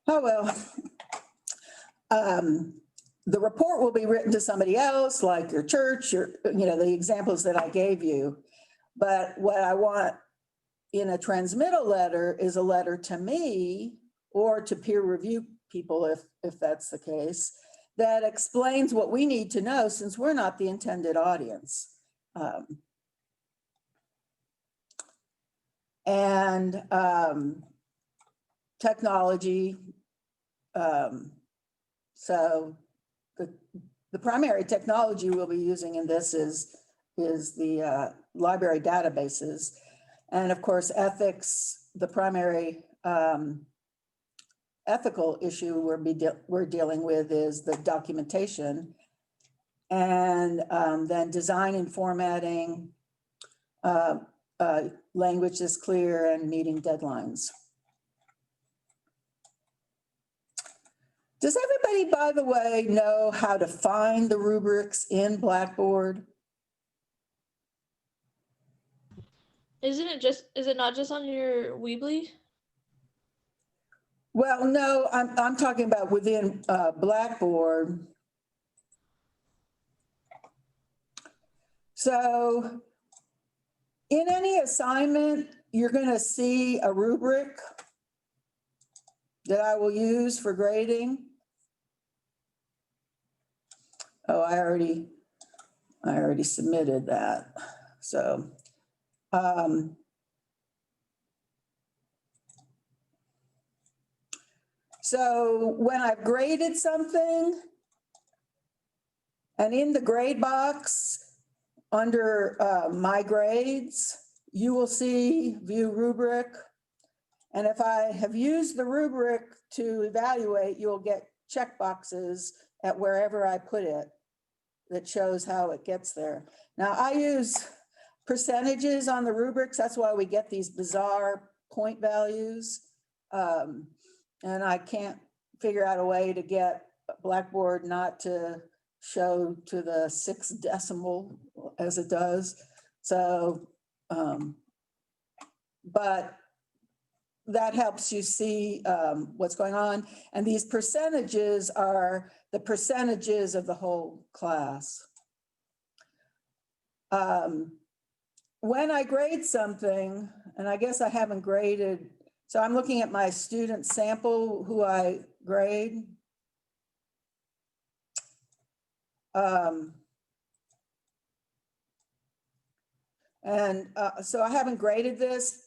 Oh, well, the report will be written to somebody else, like your church, the examples that I gave you. But what I want in a transmittal letter is a letter to me or to peer review people, if that's the case, that explains what we need to know since we're not the intended audience. Technology. So the primary technology we'll be using in this is the library databases. And of course, ethics, the primary ethical issue we're dealing with is the documentation. And then design and formatting, language is clear, and meeting deadlines. Does everybody, by the way, know how to find the rubrics in Blackboard? Is it not just on your Weebly? Well, no, I'm talking about within Blackboard. So in any assignment, you're going to see a rubric that I will use for grading. Oh, I already submitted that. So so when I've graded something, and in the grade box under my grades, you will see view rubric. And if I have used the rubric to evaluate, you'll get check boxes at wherever I put it that shows how it gets there. Now I use percentages on the rubrics. That's why we get these bizarre point values. And I can't figure out a way to get Blackboard not to show to the 6th decimal as it does. So, but that helps you see what's going on. And these percentages are the percentages of the whole class. When I grade something, and I guess I haven't graded, so I'm looking at my student sample who I grade. So I haven't graded this,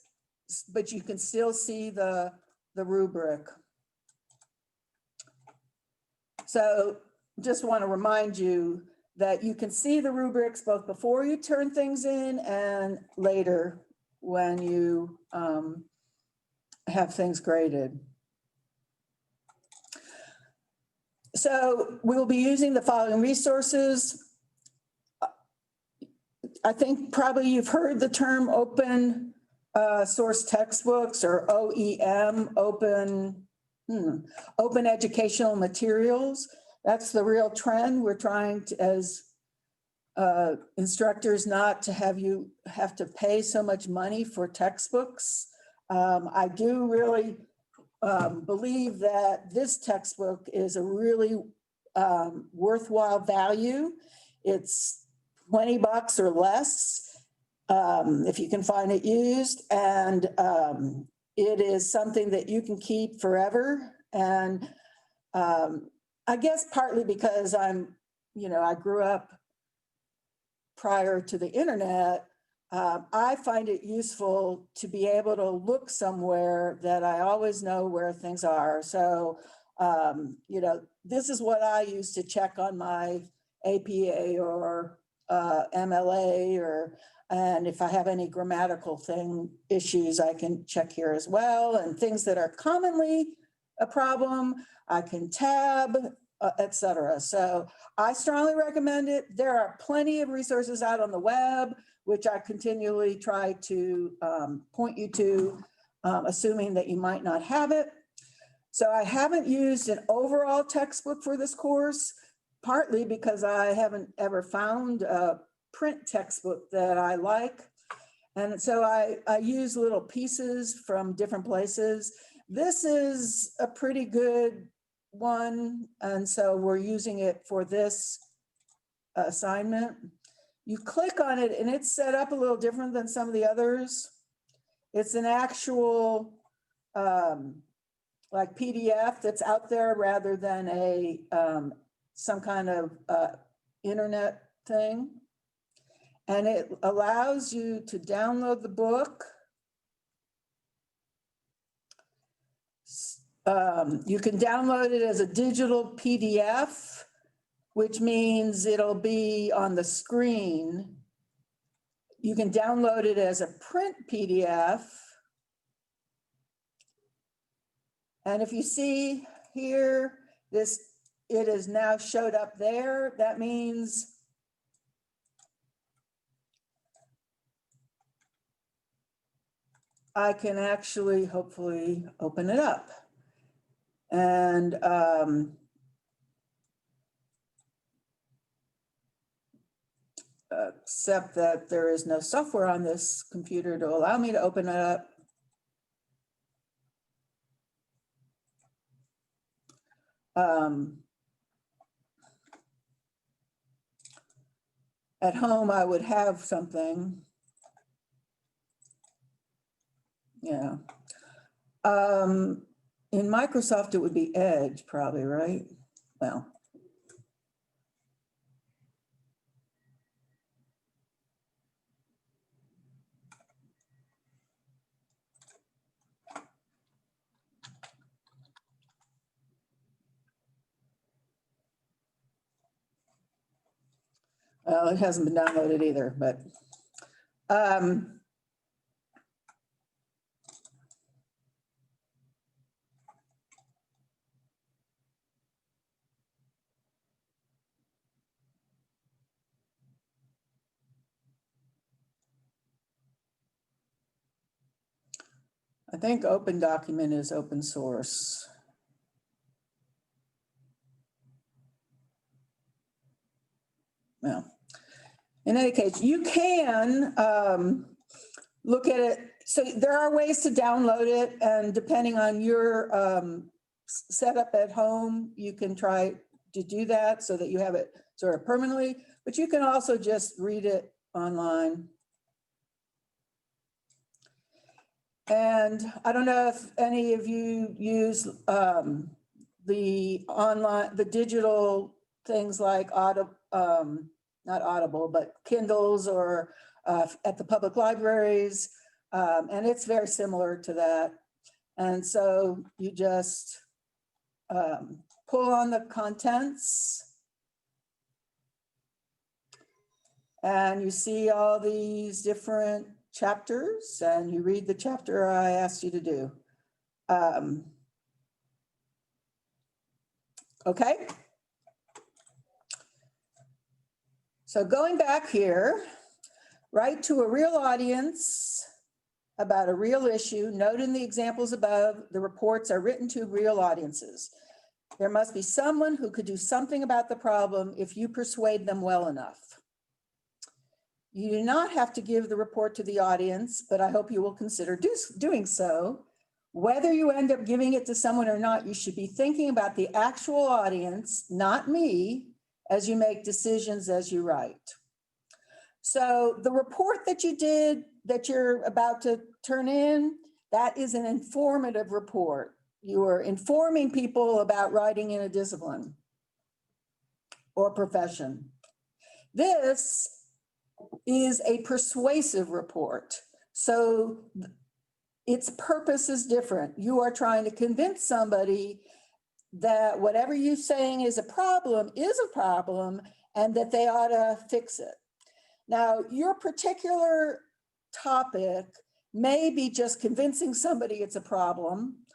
but you can still see the rubric. So just want to remind you that you can see the rubrics both before you turn things in and later when you have things graded. So we will be using the following resources. I think probably you've heard the term open source textbooks, or OEM, open educational materials. That's the real trend. We're trying to, as instructors, not to have you have to pay so much money for textbooks. I do really believe that this textbook is a really worthwhile value. It's $20 or less if you can find it used, and it is something that you can keep forever. And I guess partly because I grew up prior to the internet, I find it useful to be able to look somewhere that I always know where things are. So, this is what I use to check on my APA or MLA, and if I have any grammatical issues, I can check here as well. And things that are commonly a problem, I can tab, etc. So I strongly recommend it. There are plenty of resources out on the web, which I continually try to point you to, assuming that you might not have it. So I haven't used an overall textbook for this course, partly because I haven't ever found a print textbook that I like. And so I use little pieces from different places. This is a pretty good one, and so we're using it for this assignment. You click on it and it's set up a little different than some of the others. It's an actual like PDF that's out there rather than a some kind of internet thing. And it allows you to download the book. You can download it as a digital PDF, which means it'll be on the screen. You can download it as a print PDF. And if you see here, it is now showed up there. That means I can actually hopefully open it up. And except that there is no software on this computer to allow me to open it up. At home, I would have something. Yeah. In Microsoft, it would be Edge probably, right? Well. Well, it hasn't been downloaded either, but I think Open Document is open source. Well, in any case, you can look at it. So there are ways to download it, and depending on your setup at home, you can try to do that so that you have it sort of permanently, but you can also just read it online. And I don't know if any of you use the online, the digital things like not Audible, but Kindles or at the public libraries. And it's very similar to that. And so you just pull on the contents and you see all these different chapters and you read the chapter I asked you to do. Okay. So going back here, write to a real audience about a real issue. Note in the examples above, the reports are written to real audiences. There must be someone who could do something about the problem if you persuade them well enough. You do not have to give the report to the audience, but I hope you will consider doing so. Whether you end up giving it to someone or not, you should be thinking about the actual audience, not me, as you make decisions as you write. So the report that you did, that you're about to turn in, that is an informative report. You are informing people about writing in a discipline or profession. This is a persuasive report. So its purpose is different. You are trying to convince somebody that whatever you're saying is a problem, and that they ought to fix it. Now, your particular topic may be just convincing somebody it's a problem,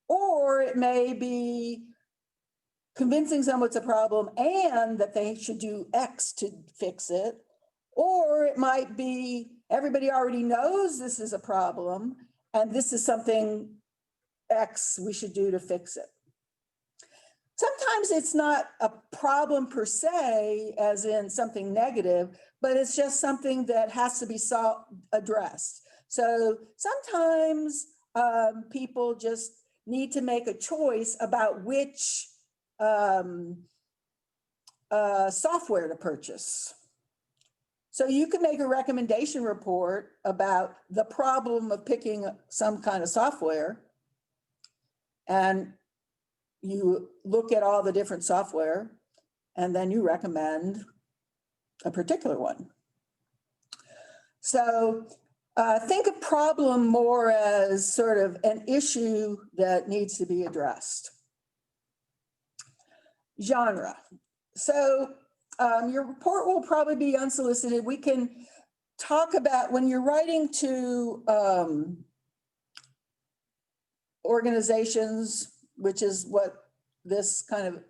or it may be convincing someone it's a problem and that they should do X to fix it. Or it might be everybody already knows this is a problem and this is something X we should do to fix it. Sometimes it's not a problem per se, as in something negative, but it's just something that has to be addressed. So sometimes people just need to make a choice about which software to purchase. So you can make a recommendation report about the problem of picking some kind of software. And you look at all the different software and then you recommend a particular one. So think of problem more as sort of an issue that needs to be addressed. Genre. So your report will probably be unsolicited. We can talk about when you're writing to organizations, which is what this kind of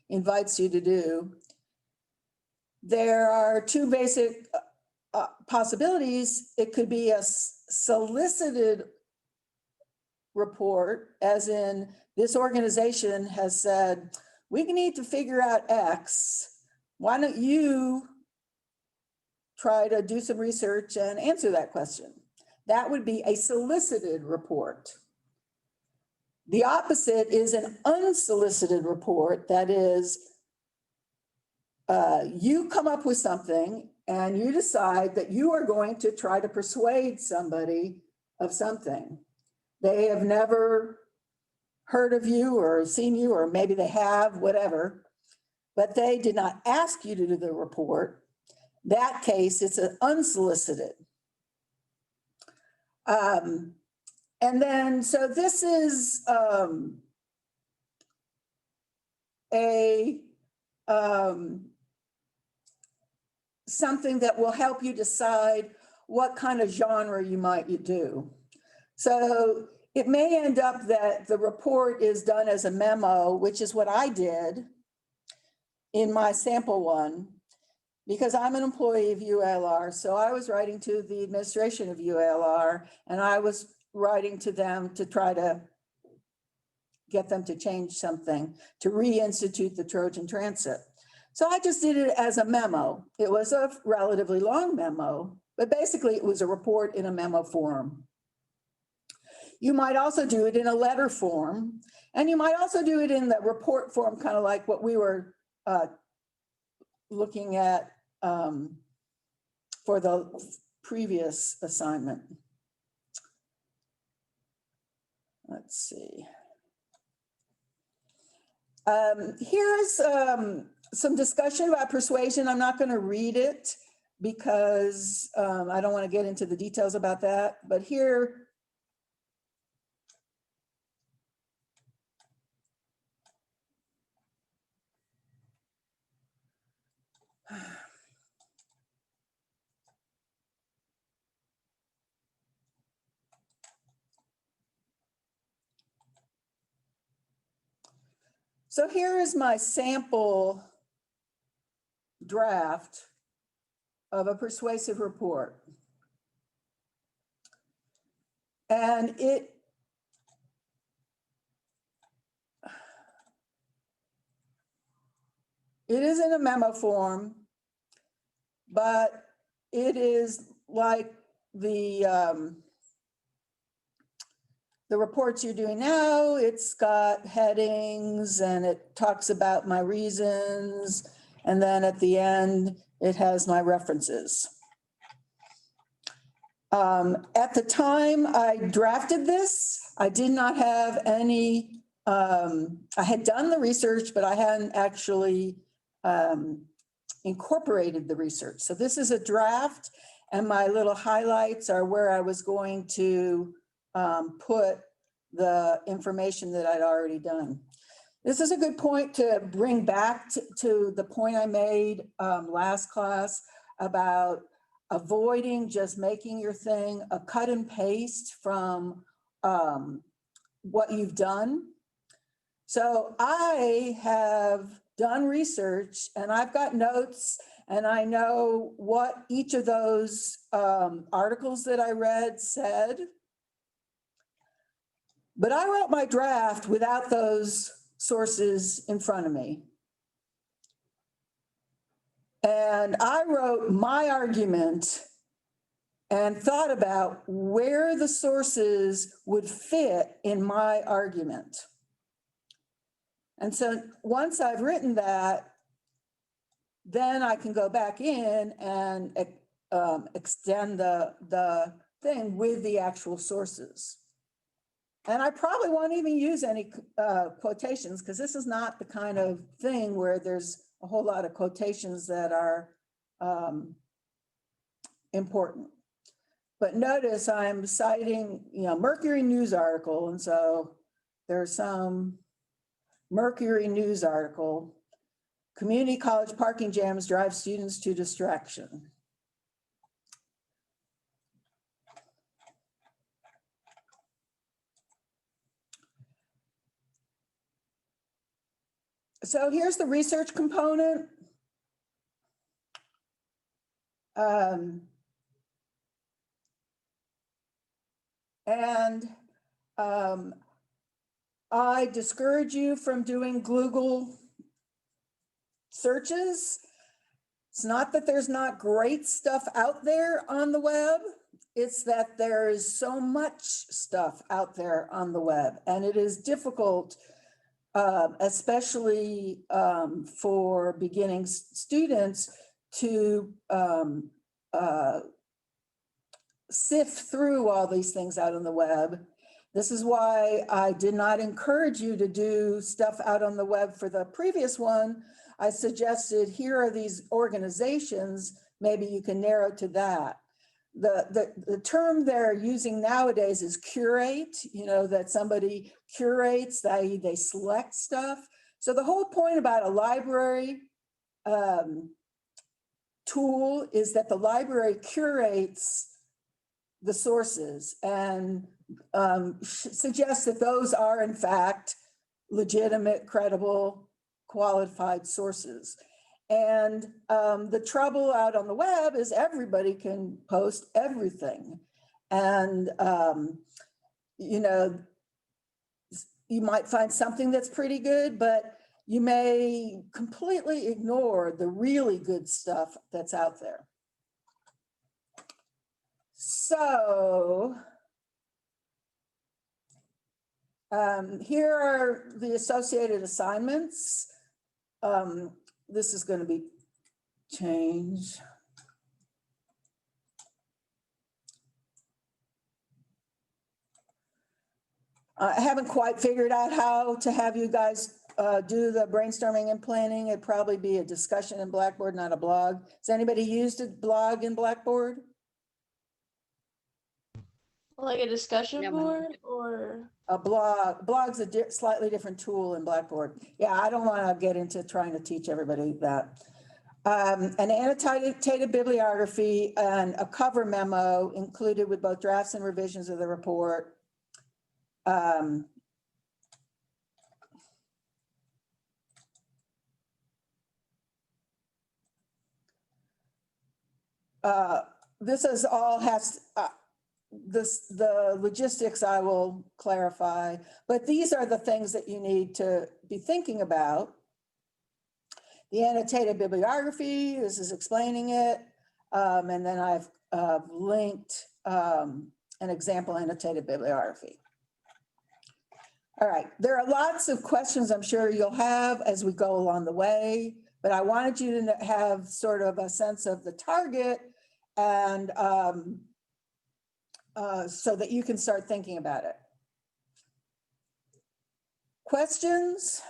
invites you to do. There are two basic possibilities. It could be a solicited report, as in this organization has said, we need to figure out X. Why don't you try to do some research and answer that question? That would be a solicited report. The opposite is an unsolicited report. That is, you come up with something and you decide that you are going to try to persuade somebody of something. They have never heard of you or seen you, or maybe they have, whatever, but they did not ask you to do the report. That case, it's an unsolicited. And then, so this is something that will help you decide what kind of genre you might do. So it may end up that the report is done as a memo, which is what I did in my sample one, because I'm an employee of UALR. So I was writing to the administration of UALR, and I was writing to them to try to get them to change something, to reinstitute the Trojan Transit. So I just did it as a memo. It was a relatively long memo, but basically it was a report in a memo form. You might also do it in a letter form, and you might also do it in the report form, kind of like what we were looking at for the previous assignment. Let's see. Here's some discussion about persuasion. I'm not going to read it because I don't want to get into the details about that, but here, so here is my sample draft of a persuasive report. And it is in a memo form, but it is like the reports you're doing now. It's got headings and it talks about my reasons. And then at the end, it has my references. At the time I drafted this, I did not have any, I had done the research, but I hadn't actually incorporated the research. So this is a draft, and my little highlights are where I was going to put the information that I'd already done. This is a good point to bring back to the point I made last class about avoiding just making your thing a cut and paste from what you've done. So I have done research and I've got notes, and I know what each of those articles that I read said. But I wrote my draft without those sources in front of me. And I wrote my argument and thought about where the sources would fit in my argument. And so once I've written that, then I can go back in and extend the thing with the actual sources. And I probably won't even use any quotations, because this is not the kind of thing where there's a whole lot of quotations that are important. But notice I'm citing, Mercury News article. And so there's some Mercury News article. Community college parking jams drive students to distraction. So here's the research component. I discourage you from doing Google searches. It's not that there's not great stuff out there on the web. It's that there is so much stuff out there on the web, and it is difficult, especially for beginning students, to sift through all these things out on the web. This is why I did not encourage you to do stuff out on the web for the previous one. I suggested, here are these organizations, maybe you can narrow to that. The term they're using nowadays is curate, that somebody curates, they select stuff. So the whole point about a library tool is that the library curates the sources and suggests that those are in fact legitimate, credible, qualified sources. And the trouble out on the web is everybody can post everything. And, you might find something that's pretty good, but you may completely ignore the really good stuff that's out there. So here are the associated assignments. This is going to be changed. I haven't quite figured out how to have you guys do the brainstorming and planning. It'd probably be a discussion in Blackboard, not a blog. Has anybody used a blog in Blackboard? Like a discussion No, board or? A blog. Blog's a slightly different tool in Blackboard. Yeah, I don't want to get into trying to teach everybody that. An annotated bibliography and a cover memo included with both drafts and revisions of the report. This is all the logistics I will clarify, but these are the things that you need to be thinking about. The annotated bibliography, this is explaining it. And then I've linked an example annotated bibliography. All right, there are lots of questions I'm sure you'll have as we go along the way, but I wanted you to have sort of a sense of the target and so that you can start thinking about it. Questions?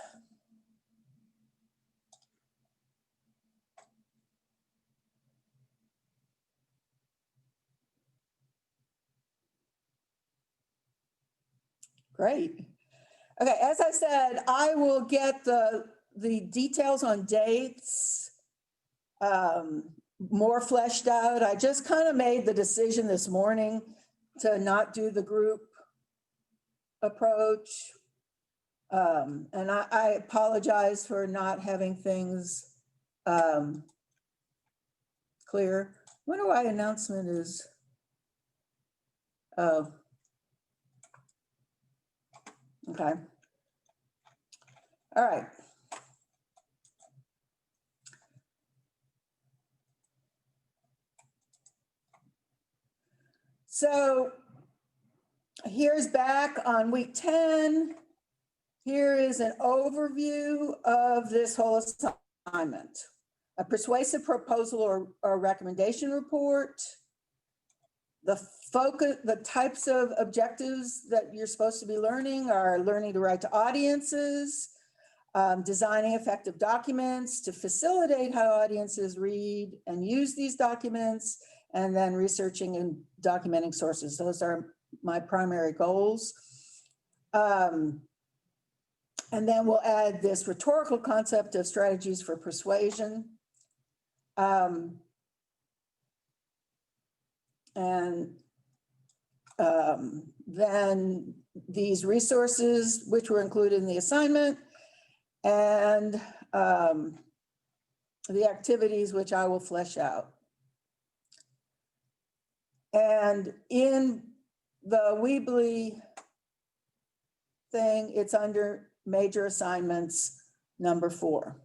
Great. Okay, as I said, I will get the details on dates more fleshed out. I just kind of made the decision this morning to not do the group approach. And I apologize for not having things clear. I wonder why announcement is, oh. Okay. All right. So here's back on week 10. Here is an overview of this whole assignment. A persuasive proposal or recommendation report. The focus, the types of objectives that you're supposed to be learning are learning to write to audiences, designing effective documents to facilitate how audiences read and use these documents, and then researching and documenting sources. Those are my primary goals. And then we'll add this rhetorical concept of strategies for persuasion. Then these resources, which were included in the assignment, and the activities which I will flesh out. And in the Weebly thing, it's under major assignments number 4.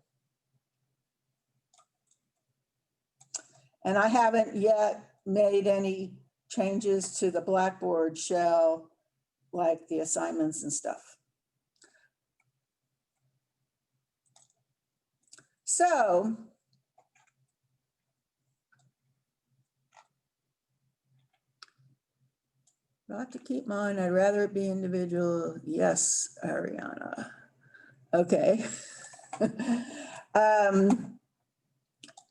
And I haven't yet made any changes to the Blackboard shell, like the assignments and stuff. So not to keep mine, I'd rather it be individual. Yes, Ariana. Okay.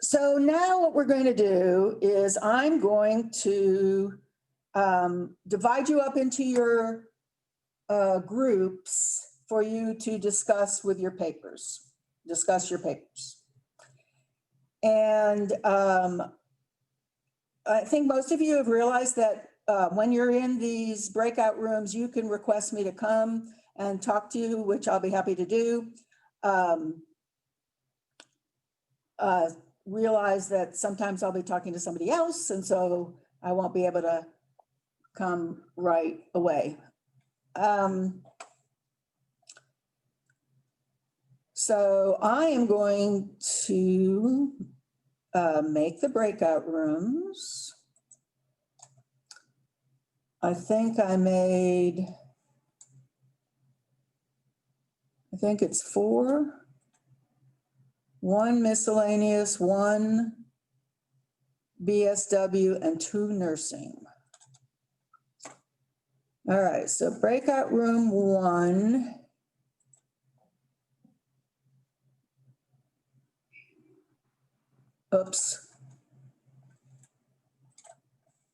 So now what we're going to do is I'm going to divide you up into your groups for you to discuss with your papers, discuss your papers. And I think most of you have realized that when you're in these breakout rooms, you can request me to come and talk to you, which I'll be happy to do. Realize that sometimes I'll be talking to somebody else, and so I won't be able to come right away. So I am going to make the breakout rooms. I think it's 4. 1 miscellaneous, 1 BSW, and 2 nursing. All right, so breakout room 1. Oops.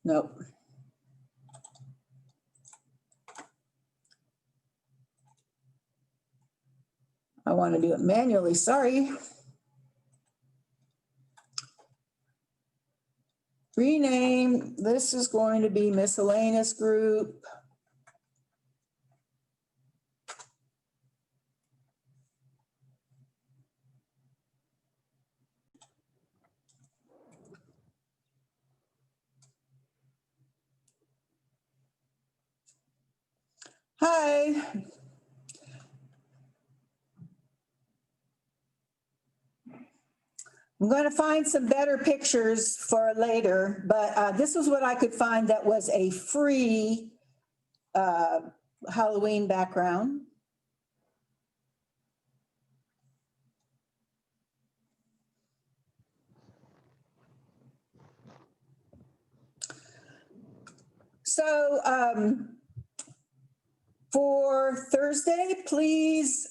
Nope. I want to do it manually, sorry. Rename, this is going to be miscellaneous group. Hi. I'm going to find some better pictures for later, but this is what I could find that was a free Halloween background. So for Thursday, please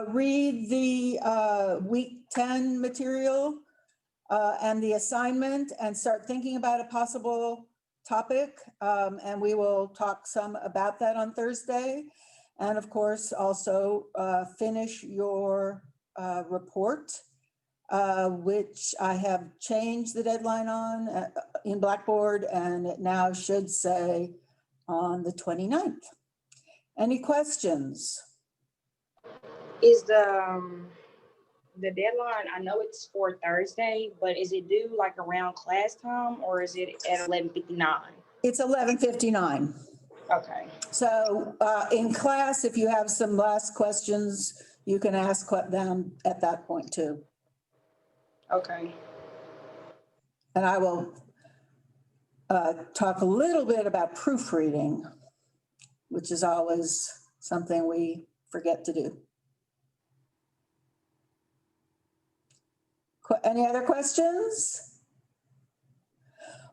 read the week 10 material and the assignment and start thinking about a possible topic. And we will talk some about that on Thursday. And of course, also finish your report, which I have changed the deadline on in Blackboard, and it now should say on the 29th. Any questions? Is the deadline, I know it's for Thursday, but is it due like around class time, or is it at 11:59? It's 11:59. Okay. So in class, if you have some last questions, you can ask them at that point too. Okay. And I will talk a little bit about proofreading, which is always something we forget to do. Any other questions?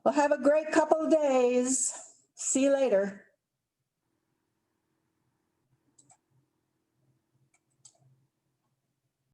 Well, have a great couple of days. See you later.